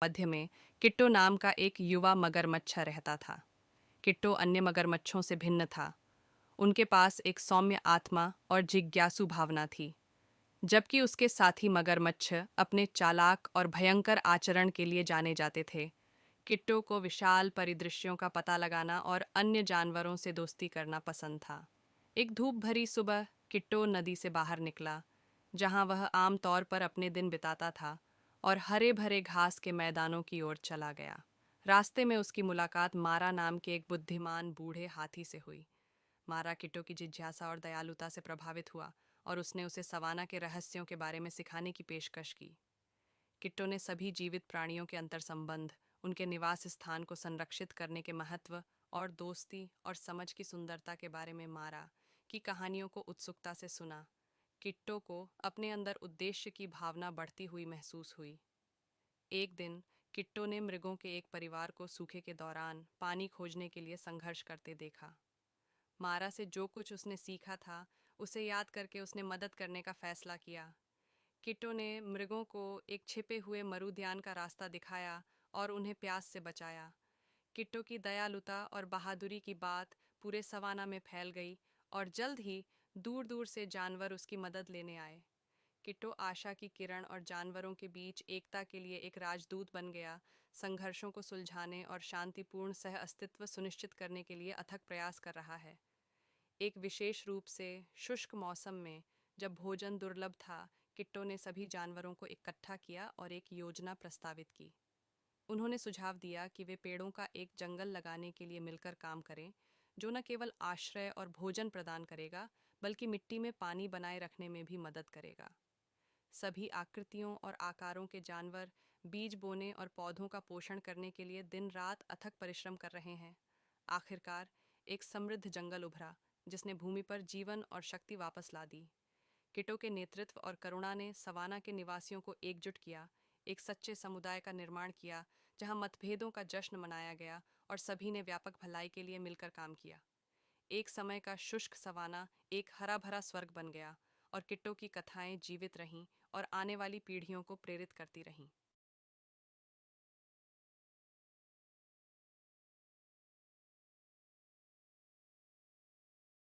मध्य में किट्टो नाम का एक युवा मगरमच्छ रहता था। किट्टो अन्य मगरमच्छों से भिन्न था। उनके पास एक सौम्य आत्मा और जिज्ञासु भावना थी, जबकि उसके साथी मगरमच्छ अपने चालाक और भयंकर आचरण के लिए जाने जाते थे। किट्टो को विशाल परिदृश्यों का पता लगाना और अन्य जानवरों से दोस्ती करना पसंद था। एक धूप भरी सुबह किट्टो नदी से बाहर निकला, जहां वह आम तौर पर अपने दिन बिताता था, और हरे भरे घास के मैदानों की ओर चला गया। रास्ते में उसकी मुलाकात मारा नाम के एक बुद्धिमान बूढ़े हाथी से हुई। मारा किट्टो की जिज्ञासा और दयालुता से प्रभावित हुआ और उसने उसे सवाना के रहस्यों के बारे में सिखाने की पेशकश की। किट्टो ने सभी जीवित प्राणियों के अंतर संबंध, उनके निवास स्थान को संरक्षित करने के महत्व और दोस्ती और समझ की सुंदरता के बारे में मारा की कहानियों को उत्सुकता से सुना। किट्टो को अपने अंदर उद्देश्य की भावना बढ़ती हुई महसूस हुई। एक दिन किट्टो ने मृगों के एक परिवार को सूखे के दौरान पानी खोजने के लिए संघर्ष करते देखा। मारा से जो कुछ उसने सीखा था, उसे याद करके उसने मदद करने का फैसला किया। किट्टो ने मृगों को एक छिपे हुए मरुद्यान का रास्ता दिखाया और उन्हें प्यास से बचाया। किट्टो की दयालुता और बहादुरी की बात पूरे सवाना में फैल गई और जल्द ही दूर दूर से जानवर उसकी मदद लेने आए। किट्टो आशा की किरण और जानवरों के बीच एकता के लिए एक राजदूत बन गया, संघर्षों को सुलझाने और शांतिपूर्ण सह अस्तित्व सुनिश्चित करने के लिए अथक प्रयास कर रहा है। एक विशेष रूप से शुष्क मौसम में, जब भोजन दुर्लभ था, किट्टो ने सभी जानवरों को इकट्ठा किया और एक योजना प्रस्तावित की। उन्होंने सुझाव दिया कि वे पेड़ों का एक जंगल लगाने के लिए मिलकर काम करें, जो न केवल आश्रय और भोजन प्रदान करेगा, बल्कि मिट्टी में पानी बनाए रखने में भी मदद करेगा। सभी आकृतियों और आकारों के जानवर बीज बोने और पौधों का पोषण करने के लिए दिन रात अथक परिश्रम कर रहे हैं। आखिरकार एक समृद्ध जंगल उभरा, जिसने भूमि पर जीवन और शक्ति वापस ला दी। किटो के नेतृत्व और करुणा ने सवाना के निवासियों को एकजुट किया, एक सच्चे समुदाय का निर्माण किया, जहां मतभेदों का जश्न मनाया गया और सभी ने व्यापक भलाई के लिए मिलकर काम किया। एक समय का शुष्क सवाना एक हरा भरा स्वर्ग बन गया, और किट्टो की कथाएं जीवित रहीं और आने वाली पीढ़ियों को प्रेरित करती रहीं।